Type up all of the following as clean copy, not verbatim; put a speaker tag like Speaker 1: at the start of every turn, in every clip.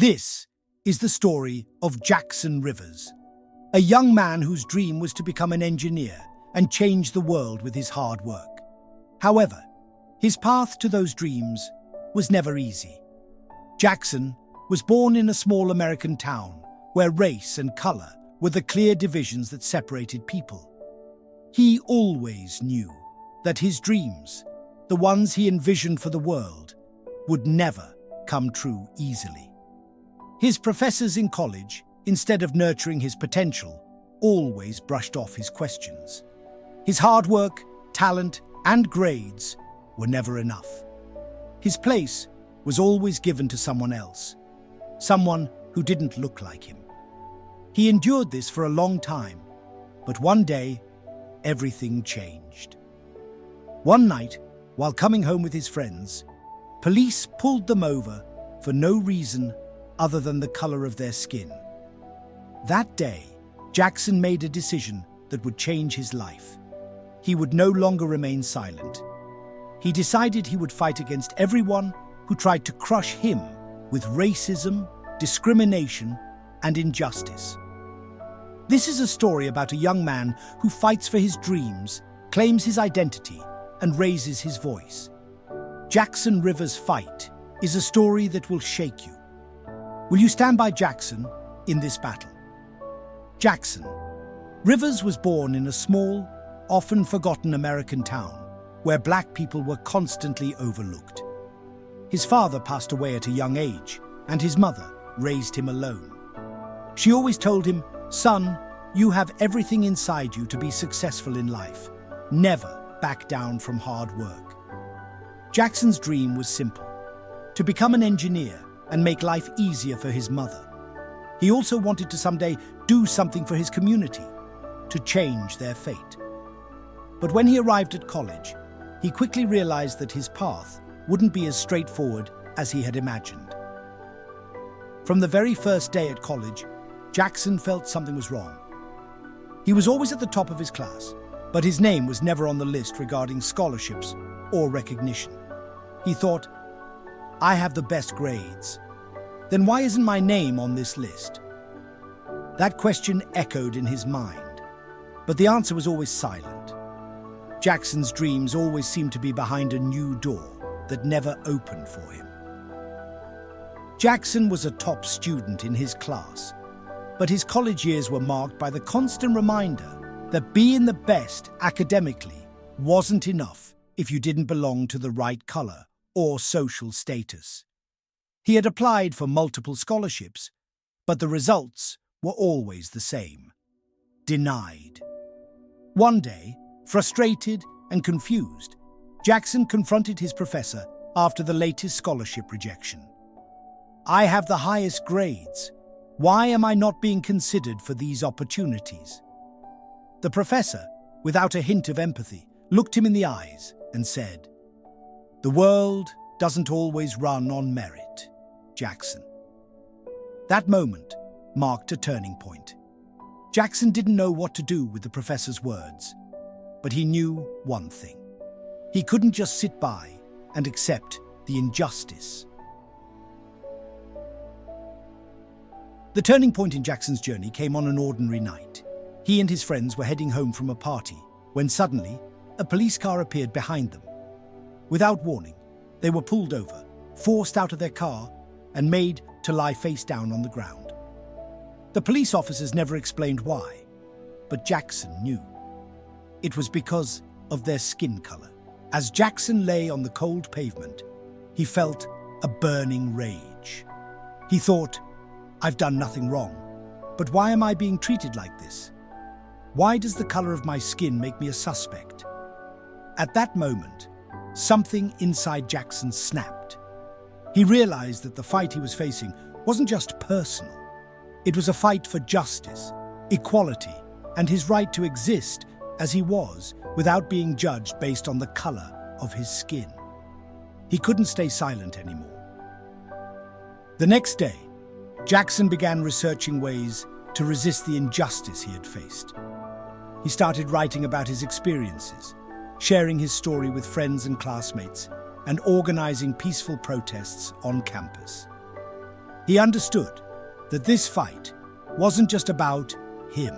Speaker 1: This is the story of Jackson Rivers, a young man whose dream was to become an engineer and change the world with his hard work. However, his path to those dreams was never easy. Jackson was born in a small American town where race and color were the clear divisions that separated people. He always knew that his dreams, the ones he envisioned for the world, would never come true easily. His professors in college, instead of nurturing his potential, always brushed off his questions. His hard work, talent, and grades were never enough. His place was always given to someone else, someone who didn't look like him. He endured this for a long time, but one day, everything changed. One night, while coming home with his friends, police pulled them over for no reason other than the color of their skin. That day, Jackson made a decision that would change his life. He would no longer remain silent. He decided he would fight against everyone who tried to crush him with racism, discrimination, and injustice. This is a story about a young man who fights for his dreams, claims his identity, and raises his voice. Jackson Rivers' fight is a story that will shake you. Will you stand by Jackson in this battle? Jackson Rivers was born in a small, often forgotten American town where black people were constantly overlooked. His father passed away at a young age, and his mother raised him alone. She always told him, "Son, you have everything inside you to be successful in life. Never back down from hard work." Jackson's dream was simple: to become an engineer and make life easier for his mother. He also wanted to someday do something for his community, to change their fate. But when he arrived at college, he quickly realized that his path wouldn't be as straightforward as he had imagined. From the very first day at college, Jackson felt something was wrong. He was always at the top of his class, but his name was never on the list regarding scholarships or recognition. He thought, "I have the best grades. Then why isn't my name on this list?" That question echoed in his mind, but the answer was always silent. Jackson's dreams always seemed to be behind a new door that never opened for him. Jackson was a top student in his class, but his college years were marked by the constant reminder that being the best academically wasn't enough if you didn't belong to the right color or social status. He had applied for multiple scholarships, but the results were always the same: denied. One day, frustrated and confused, Jackson confronted his professor after the latest scholarship rejection. "I have the highest grades. Why am I not being considered for these opportunities?" The professor, without a hint of empathy, looked him in the eyes and said, "The world doesn't always run on merit, Jackson." That moment marked a turning point. Jackson didn't know what to do with the professor's words, but he knew one thing: he couldn't just sit by and accept the injustice. The turning point in Jackson's journey came on an ordinary night. He and his friends were heading home from a party when suddenly a police car appeared behind them. Without warning, they were pulled over, forced out of their car, and made to lie face down on the ground. The police officers never explained why, but Jackson knew. It was because of their skin color. As Jackson lay on the cold pavement, he felt a burning rage. He thought, "I've done nothing wrong, but why am I being treated like this? Why does the color of my skin make me a suspect?" At that moment, something inside Jackson snapped. He realized that the fight he was facing wasn't just personal. It was a fight for justice, equality, and his right to exist as he was without being judged based on the color of his skin. He couldn't stay silent anymore. The next day, Jackson began researching ways to resist the injustice he had faced. He started writing about his experiences, sharing his story with friends and classmates, and organizing peaceful protests on campus. He understood that this fight wasn't just about him.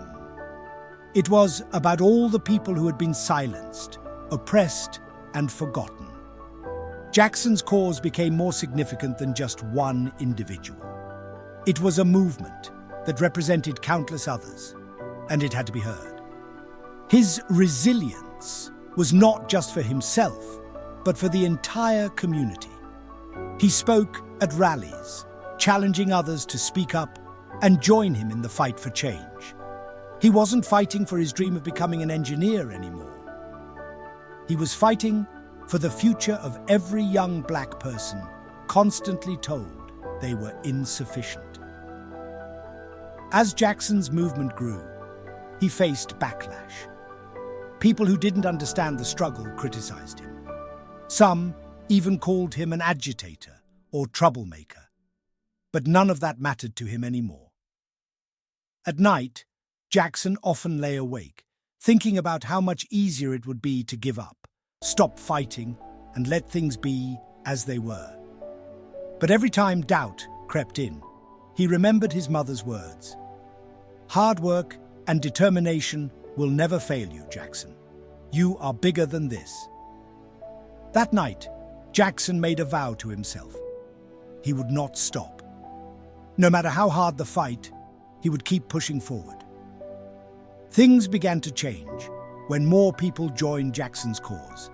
Speaker 1: It was about all the people who had been silenced, oppressed, and forgotten. Jackson's cause became more significant than just one individual. It was a movement that represented countless others, and it had to be heard. His resilience was not just for himself, but for the entire community. He spoke at rallies, challenging others to speak up and join him in the fight for change. He wasn't fighting for his dream of becoming an engineer anymore. He was fighting for the future of every young black person constantly told they were insufficient. As Jackson's movement grew, he faced backlash. People who didn't understand the struggle criticized him. Some even called him an agitator or troublemaker. But none of that mattered to him anymore. At night, Jackson often lay awake, thinking about how much easier it would be to give up, stop fighting, and let things be as they were. But every time doubt crept in, he remembered his mother's words. "Hard work and determination will never fail you, Jackson. You are bigger than this." That night, Jackson made a vow to himself. He would not stop. No matter how hard the fight, he would keep pushing forward. Things began to change when more people joined Jackson's cause.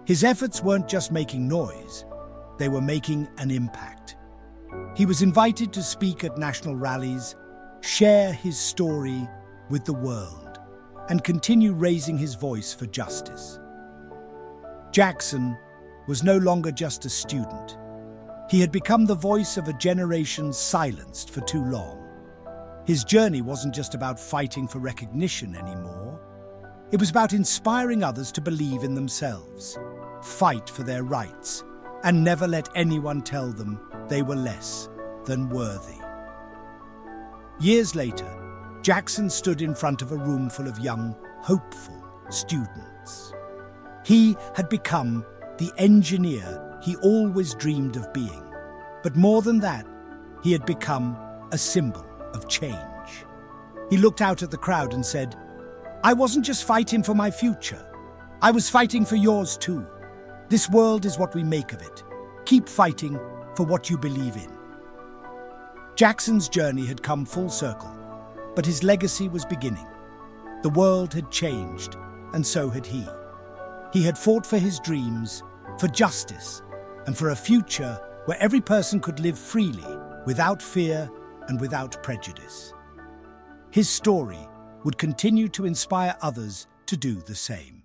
Speaker 1: His efforts weren't just making noise, they were making an impact. He was invited to speak at national rallies, share his story with the world, and continue raising his voice for justice. Jackson was no longer just a student. He had become the voice of a generation silenced for too long. His journey wasn't just about fighting for recognition anymore. It was about inspiring others to believe in themselves, fight for their rights, and never let anyone tell them they were less than worthy. Years later, Jackson stood in front of a room full of young, hopeful students. He had become the engineer he always dreamed of being. But more than that, he had become a symbol of change. He looked out at the crowd and said, "I wasn't just fighting for my future. I was fighting for yours too. This world is what we make of it. Keep fighting for what you believe in." Jackson's journey had come full circle, but his legacy was beginning. The world had changed, and so had he. He had fought for his dreams, for justice, and for a future where every person could live freely, without fear and without prejudice. His story would continue to inspire others to do the same.